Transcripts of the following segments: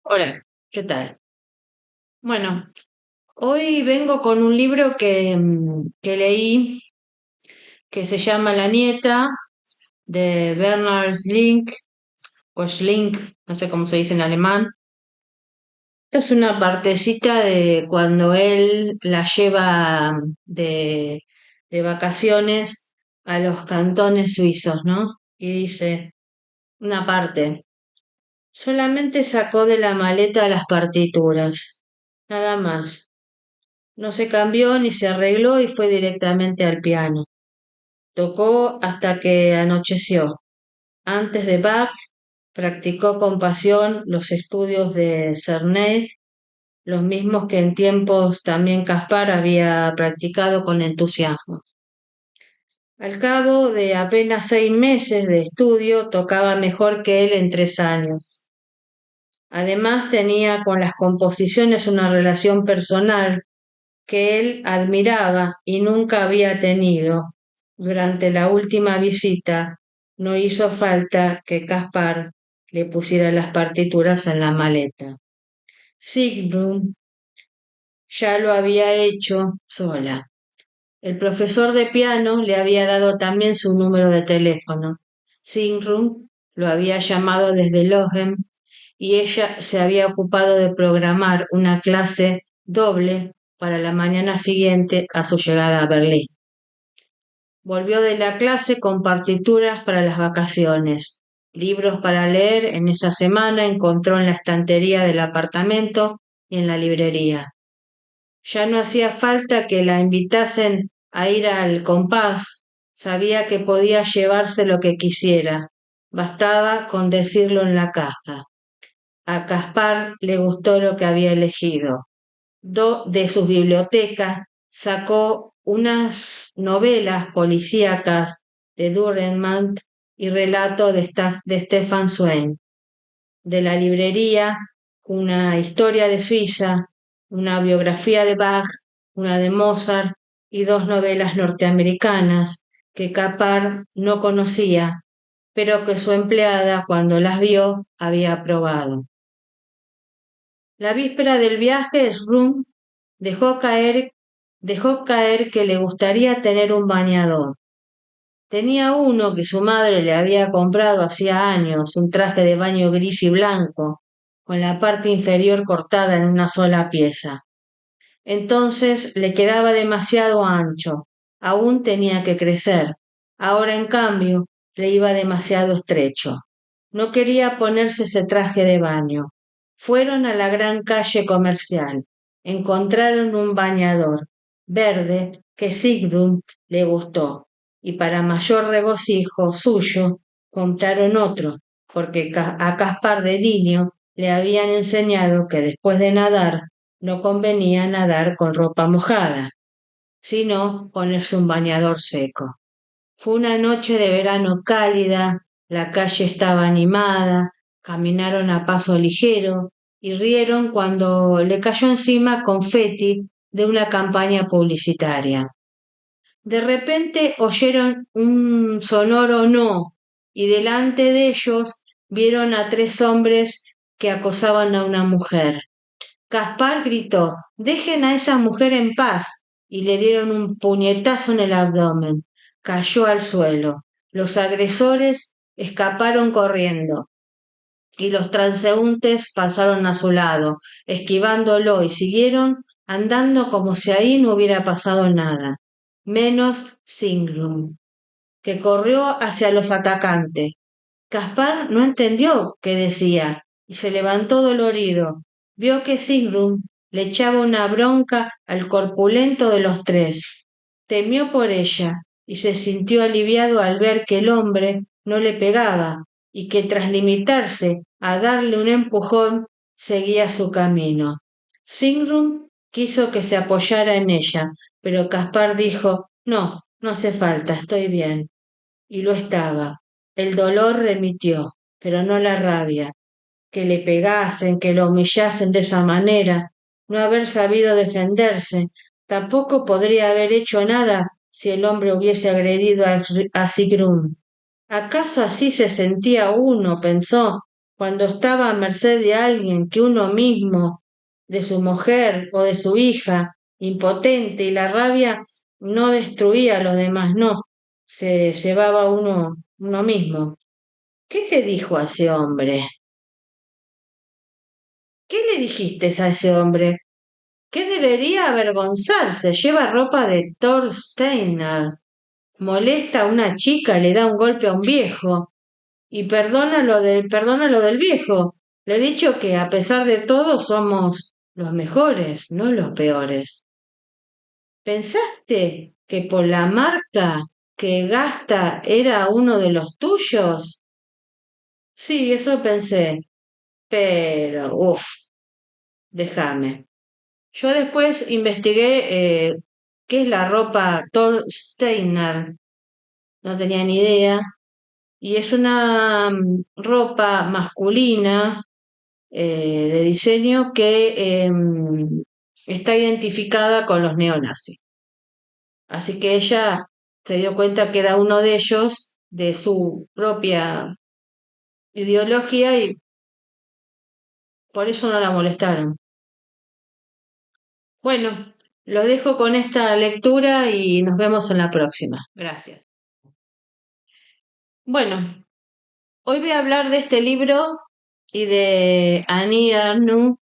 Hola, ¿qué tal? Bueno, hoy vengo con un libro que leí que se llama La nieta de Bernard Schlink o Schlink, no sé cómo se dice en alemán. Esta es una partecita de cuando él la lleva de vacaciones a los cantones suizos, ¿no? Y dice, una parte, solamente sacó de la maleta las partituras, nada más. No se cambió ni se arregló y fue directamente al piano. Tocó hasta que anocheció. Antes de Bach, practicó con pasión los estudios de Cernay, los mismos que en tiempos también Caspar había practicado con entusiasmo. Al cabo de apenas 6 meses de estudio, tocaba mejor que él en 3 años. Además, tenía con las composiciones una relación personal que él admiraba y nunca había tenido. Durante la última visita no hizo falta que Caspar le pusiera las partituras en la maleta. Sigrun ya lo había hecho sola. El profesor de piano le había dado también su número de teléfono. Sigrun lo había llamado desde Lohen y ella se había ocupado de programar una clase doble para la mañana siguiente a su llegada a Berlín. Volvió de la clase con partituras para las vacaciones. Libros para leer en esa semana encontró en la estantería del apartamento y en la librería. Ya no hacía falta que la invitasen a ir al compás. Sabía que podía llevarse lo que quisiera. Bastaba con decirlo en la caja. A Caspar le gustó lo que había elegido. De sus bibliotecas sacó unas novelas policíacas de Dürrenmatt y relato de Stefan Zweig. De la librería, una historia de Suiza, una biografía de Bach, una de Mozart y dos novelas norteamericanas que Caspar no conocía, pero que su empleada, cuando las vio, había aprobado. La víspera del viaje, Schrum dejó caer, dejó caer que le gustaría tener un bañador. Tenía uno que su madre le había comprado hacía años, un traje de baño gris y blanco, con la parte inferior cortada en una sola pieza. Entonces le quedaba demasiado ancho, aún tenía que crecer. Ahora, en cambio, le iba demasiado estrecho. No quería ponerse ese traje de baño. Fueron a la gran calle comercial. Encontraron un bañador verde que Sigrun le gustó, y para mayor regocijo suyo compraron otro, porque a Caspar de niño le habían enseñado que después de nadar no convenía nadar con ropa mojada, sino ponerse un bañador seco. Fue una noche de verano cálida, la calle estaba animada, caminaron a paso ligero y rieron cuando le cayó encima confeti de una campaña publicitaria. De repente oyeron un sonoro no, y delante de ellos vieron a tres hombres que acosaban a una mujer. Caspar gritó: «Dejen a esa mujer en paz», y le dieron un puñetazo en el abdomen. Cayó al suelo. Los agresores escaparon corriendo y los transeúntes pasaron a su lado, esquivándolo, y siguieron andando como si ahí no hubiera pasado nada, menos Sigrun, que corrió hacia los atacantes. Caspar no entendió qué decía y se levantó dolorido. Vio que Sigrun le echaba una bronca al corpulento de los tres. Temió por ella y se sintió aliviado al ver que el hombre no le pegaba y que tras limitarse a darle un empujón seguía su camino. Sigrun quiso que se apoyara en ella, pero Caspar dijo: «No, no hace falta, estoy bien». Y lo estaba. El dolor remitió, pero no la rabia. Que le pegasen, que lo humillasen de esa manera, no haber sabido defenderse, tampoco podría haber hecho nada si el hombre hubiese agredido a Sigrun. ¿Acaso así se sentía uno? Pensó, cuando estaba a merced de alguien que uno mismo, de su mujer o de su hija, impotente, y la rabia no destruía a los demás, no, se llevaba uno mismo. ¿Qué le dijo a ese hombre? ¿Qué le dijiste a ese hombre? Que debería avergonzarse. Lleva ropa de Thor Steiner. Molesta a una chica, le da un golpe a un viejo. Y perdona lo del viejo. Le he dicho que a pesar de todo somos los mejores, no los peores. ¿Pensaste que por la marca que gasta era uno de los tuyos? Sí, eso pensé, pero, déjame. Yo después investigué qué es la ropa Thor Steiner, no tenía ni idea, y es una ropa masculina de diseño que está identificada con los neonazis. Así que ella se dio cuenta que era uno de ellos, de su propia ideología, y por eso no la molestaron. Bueno, lo dejo con esta lectura y nos vemos en la próxima. Gracias. Bueno, hoy voy a hablar de este libro y de Annie Ernaux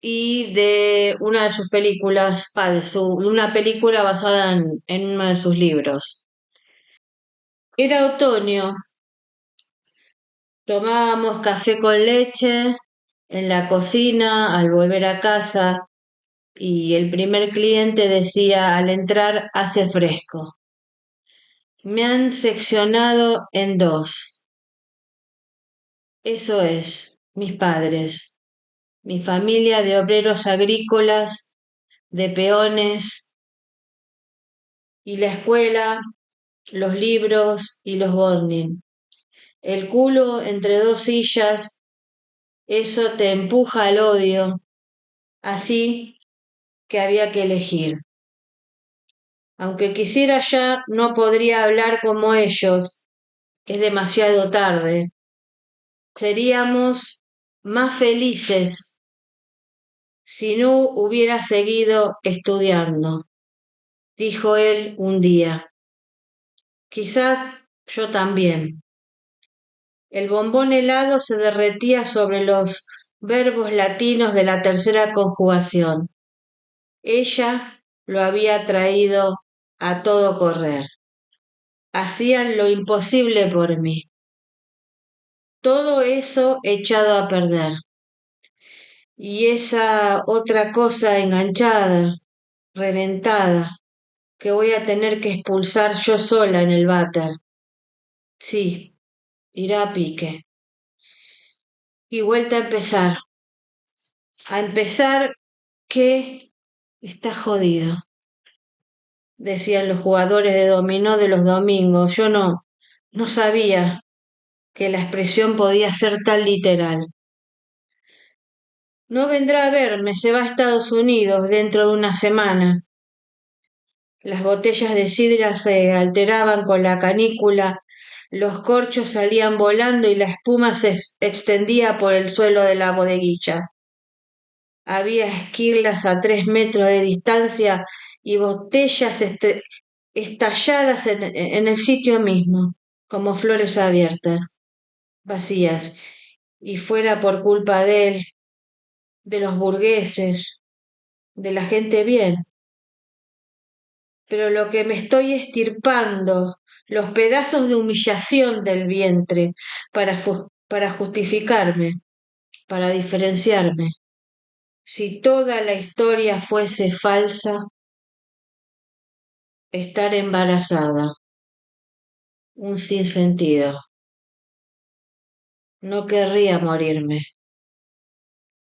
y de una de sus películas, de una película basada en uno de sus libros. Era otoño, tomábamos café con leche en la cocina al volver a casa y el primer cliente decía al entrar hace fresco. Me han seccionado en dos. Eso es, mis padres, mi familia de obreros agrícolas, de peones, y la escuela, los libros y los boarding. El culo entre dos sillas, eso te empuja al odio, así que había que elegir. Aunque quisiera ya, no podría hablar como ellos, es demasiado tarde. Seríamos más felices si no hubiera seguido estudiando, dijo él un día. Quizás yo también. El bombón helado se derretía sobre los verbos latinos de la tercera conjugación. Ella lo había traído a todo correr. Hacían lo imposible por mí. Todo eso echado a perder. Y esa otra cosa enganchada, reventada, que voy a tener que expulsar yo sola en el váter. Sí, irá a pique. Y vuelta a empezar. A empezar que está jodido, decían los jugadores de dominó de los domingos. Yo no sabía que la expresión podía ser tan literal. No vendrá a verme, se va a Estados Unidos dentro de una semana. Las botellas de sidra se alteraban con la canícula, los corchos salían volando y la espuma se extendía por el suelo de la bodeguilla. Había esquirlas a 3 metros de distancia y botellas estalladas en el sitio mismo, como flores abiertas, vacías, y fuera por culpa de él, de los burgueses, de la gente bien. Pero lo que me estoy estirpando, los pedazos de humillación del vientre, para justificarme, para diferenciarme. Si toda la historia fuese falsa, estar embarazada, un sinsentido. No querría morirme.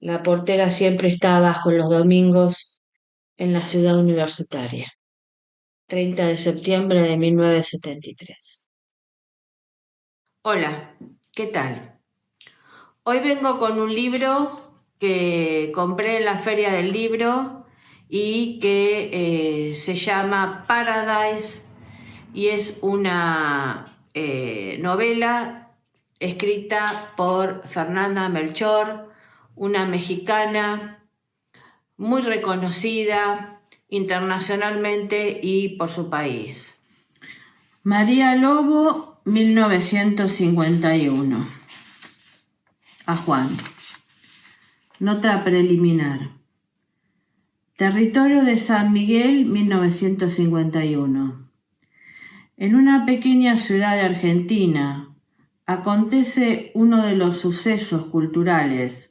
La portera siempre está abajo los domingos en la ciudad universitaria. 30 de septiembre de 1973. Hola, ¿qué tal? Hoy vengo con un libro que compré en la Feria del Libro y que se llama Paradise y es una novela escrita por Fernanda Melchor, una mexicana muy reconocida internacionalmente y por su país. María Lobo, 1951. A Juan. Nota preliminar. Territorio de San Miguel, 1951. En una pequeña ciudad de Argentina acontece uno de los sucesos culturales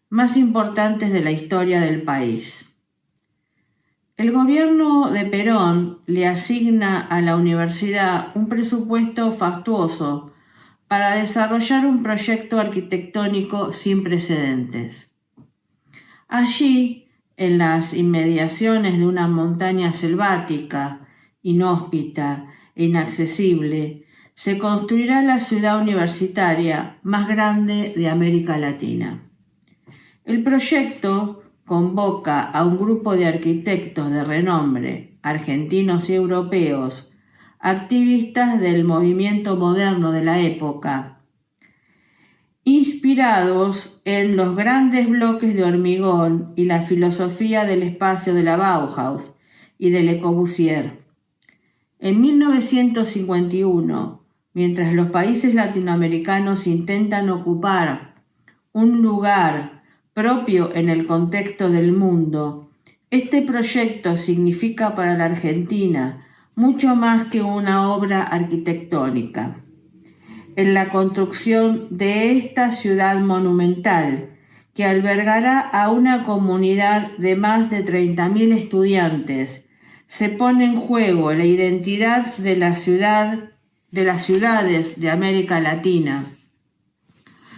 más importantes de la historia del país. El gobierno de Perón le asigna a la universidad un presupuesto fastuoso para desarrollar un proyecto arquitectónico sin precedentes. Allí, en las inmediaciones de una montaña selvática, inhóspita e inaccesible, se construirá la ciudad universitaria más grande de América Latina. El proyecto convoca a un grupo de arquitectos de renombre, argentinos y europeos, activistas del movimiento moderno de la época, inspirados en los grandes bloques de hormigón y la filosofía del espacio de la Bauhaus y de Le Corbusier. En 1951, mientras los países latinoamericanos intentan ocupar un lugar propio en el contexto del mundo, este proyecto significa para la Argentina mucho más que una obra arquitectónica. En la construcción de esta ciudad monumental, que albergará a una comunidad de más de 30.000 estudiantes, se pone en juego la identidad de las ciudades de América Latina,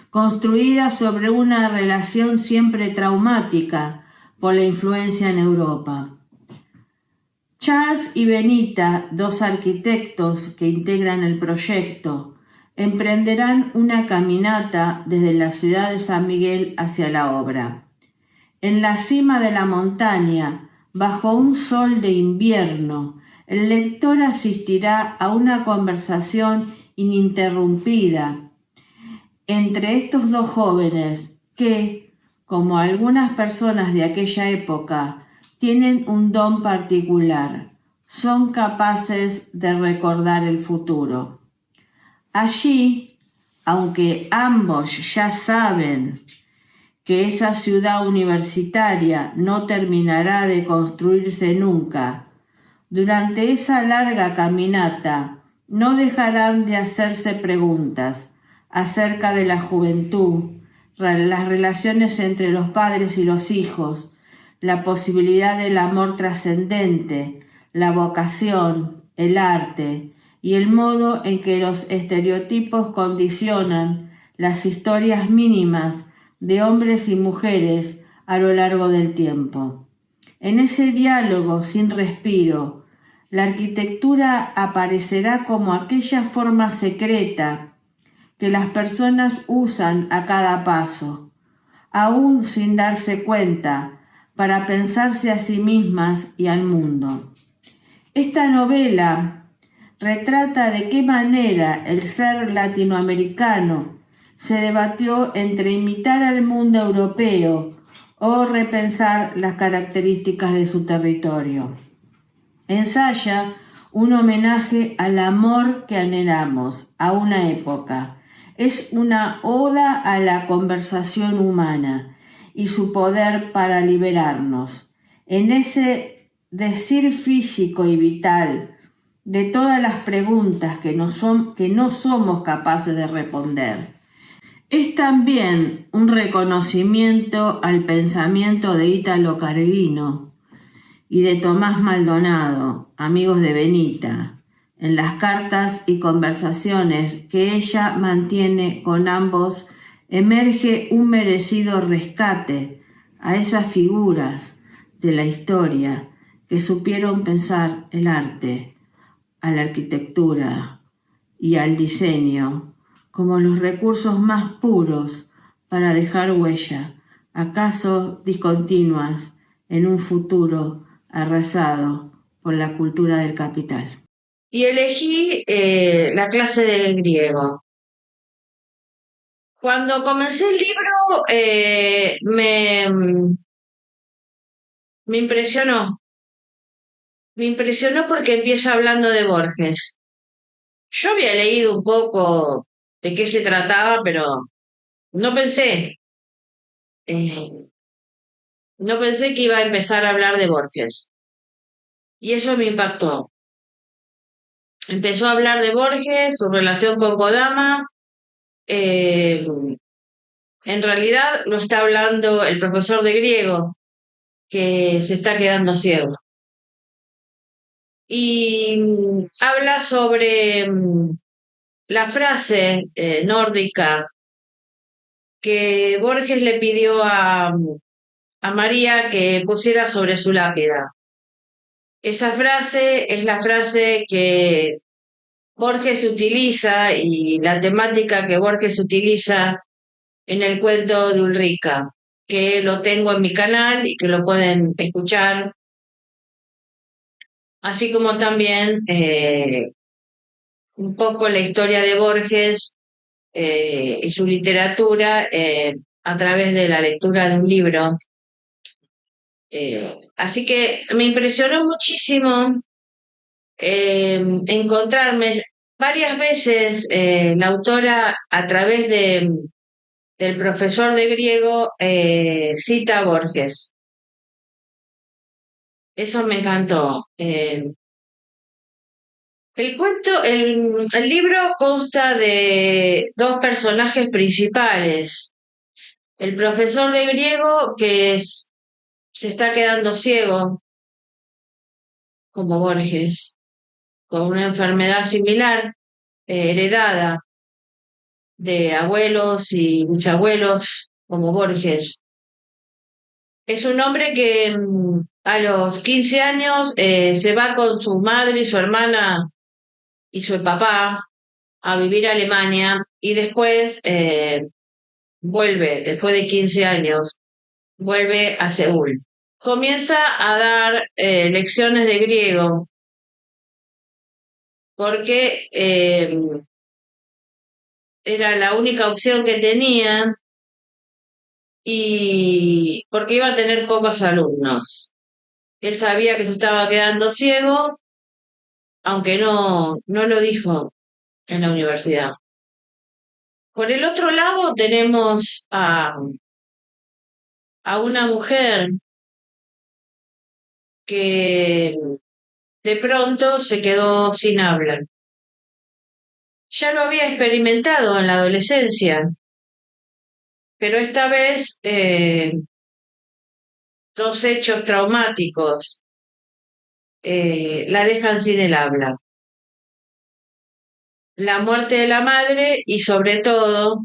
construida sobre una relación siempre traumática por la influencia en Europa. Charles y Benita, dos arquitectos que integran el proyecto, emprenderán una caminata desde la ciudad de San Miguel hacia la obra. En la cima de la montaña, bajo un sol de invierno, el lector asistirá a una conversación ininterrumpida entre estos dos jóvenes que, como algunas personas de aquella época, tienen un don particular: son capaces de recordar el futuro. Allí, aunque ambos ya saben que esa ciudad universitaria no terminará de construirse nunca, durante esa larga caminata no dejarán de hacerse preguntas acerca de la juventud, las relaciones entre los padres y los hijos, la posibilidad del amor trascendente, la vocación, el arte y el modo en que los estereotipos condicionan las historias mínimas de hombres y mujeres a lo largo del tiempo. En ese diálogo sin respiro, la arquitectura aparecerá como aquella forma secreta que las personas usan a cada paso, aún sin darse cuenta, para pensarse a sí mismas y al mundo. Esta novela retrata de qué manera el ser latinoamericano se debatió entre imitar al mundo europeo o repensar las características de su territorio. Ensaya un homenaje al amor que anhelamos, a una época. Es una oda a la conversación humana y su poder para liberarnos. En ese decir físico y vital de todas las preguntas que no somos capaces de responder. Es también un reconocimiento al pensamiento de Ítalo Calvino y de Tomás Maldonado, amigos de Benita, en las cartas y conversaciones que ella mantiene con ambos. Emerge un merecido rescate a esas figuras de la historia que supieron pensar el arte, a la arquitectura y al diseño como los recursos más puros para dejar huella, acaso discontinuas, en un futuro arrasado por la cultura del capital. Y elegí la clase de griego. Cuando comencé el libro me impresionó. Me impresionó porque empieza hablando de Borges. Yo había leído un poco de qué se trataba, pero no pensé, eh, no pensé que iba a empezar a hablar de Borges. Y eso me impactó. Empezó a hablar de Borges, su relación con Kodama. eh, en realidad lo está hablando el profesor de griego, que se está quedando ciego. Y habla sobre la frase nórdica que Borges le pidió a María que pusiera sobre su lápida. Esa frase es la frase que Borges utiliza y la temática que Borges utiliza en el cuento de Ulrica, que lo tengo en mi canal y que lo pueden escuchar, así como también un poco la historia de Borges y su literatura a través de la lectura de un libro. Así que me impresionó muchísimo encontrarme varias veces la autora a través del profesor de griego cita a Borges. Eso me encantó. El libro consta de dos personajes principales. El profesor de griego se está quedando ciego, como Borges, con una enfermedad similar, heredada de abuelos y bisabuelos, como Borges. Es un hombre que a los 15 años se va con su madre y su hermana y su papá a vivir a Alemania y después vuelve, después de 15 años, vuelve a Seúl. Comienza a dar lecciones de griego porque era la única opción que tenía y porque iba a tener pocos alumnos. Él sabía que se estaba quedando ciego, aunque no lo dijo en la universidad. Por el otro lado tenemos a una mujer que de pronto se quedó sin habla. Ya lo había experimentado en la adolescencia, pero esta vez dos hechos traumáticos la dejan sin el habla. La muerte de la madre y sobre todo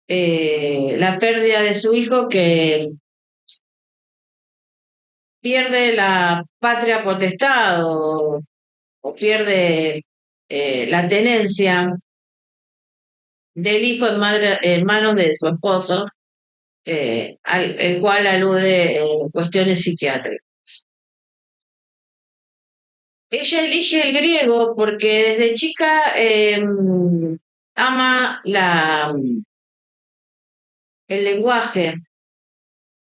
la pérdida de su hijo que pierde la patria potestad o pierde la tenencia del hijo en manos de su esposo, el cual alude cuestiones psiquiátricas. Ella elige el griego porque desde chica ama el lenguaje,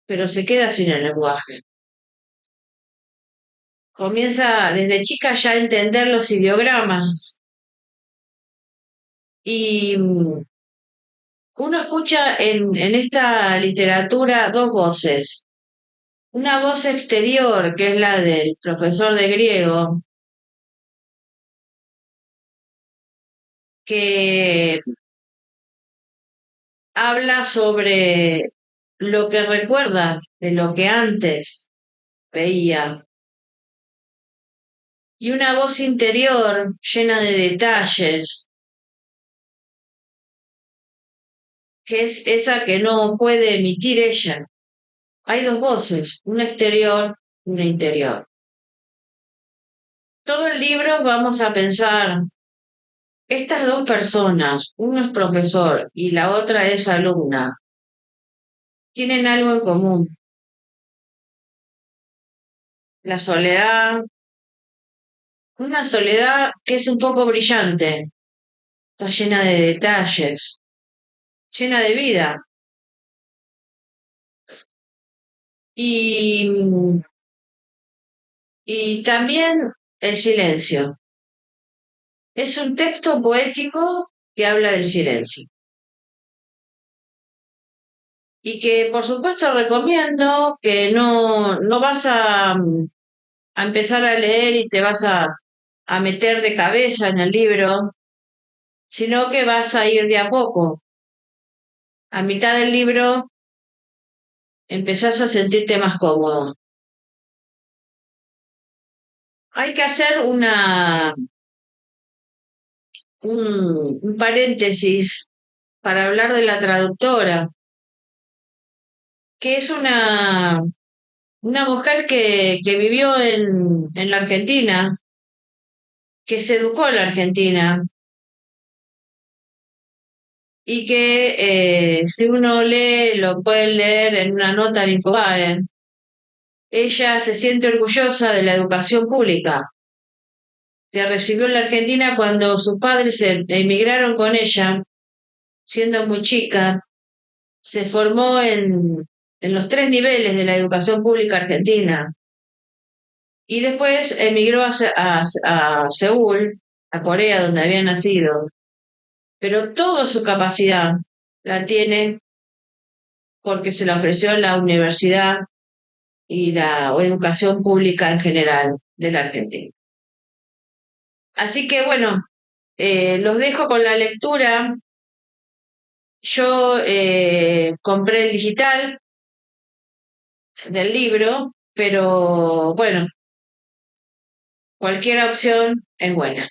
pero se queda sin el lenguaje. Comienza desde chica ya a entender los ideogramas y uno escucha en esta literatura dos voces. Una voz exterior, que es la del profesor de griego, que habla sobre lo que recuerda de lo que antes veía. Y una voz interior llena de detalles, que es esa que no puede emitir ella. Hay dos voces, una exterior y una interior. Todo el libro vamos a pensar, estas dos personas, uno es profesor y la otra es alumna, tienen algo en común. La soledad, una soledad que es un poco brillante, está llena de detalles. llena de vida. Y, y también el silencio. Es un texto poético que habla del silencio. Y que por supuesto recomiendo que no vas a empezar a leer y te vas a meter de cabeza en el libro, sino que vas a ir de a poco. A mitad del libro empezás a sentirte más cómodo. Hay que hacer un paréntesis para hablar de la traductora, que es una mujer que vivió en la Argentina, que se educó en la Argentina y que si uno lee, lo puede leer en una nota en Infobae. Ella se siente orgullosa de la educación pública que recibió en la Argentina cuando sus padres emigraron con ella, siendo muy chica. Se formó en los tres niveles de la educación pública argentina y después emigró a Seúl, a Corea, donde había nacido. Pero toda su capacidad la tiene porque se la ofreció la universidad y la educación pública en general de la Argentina. Así que bueno, los dejo con la lectura. Yo compré el digital del libro, pero bueno, cualquier opción es buena.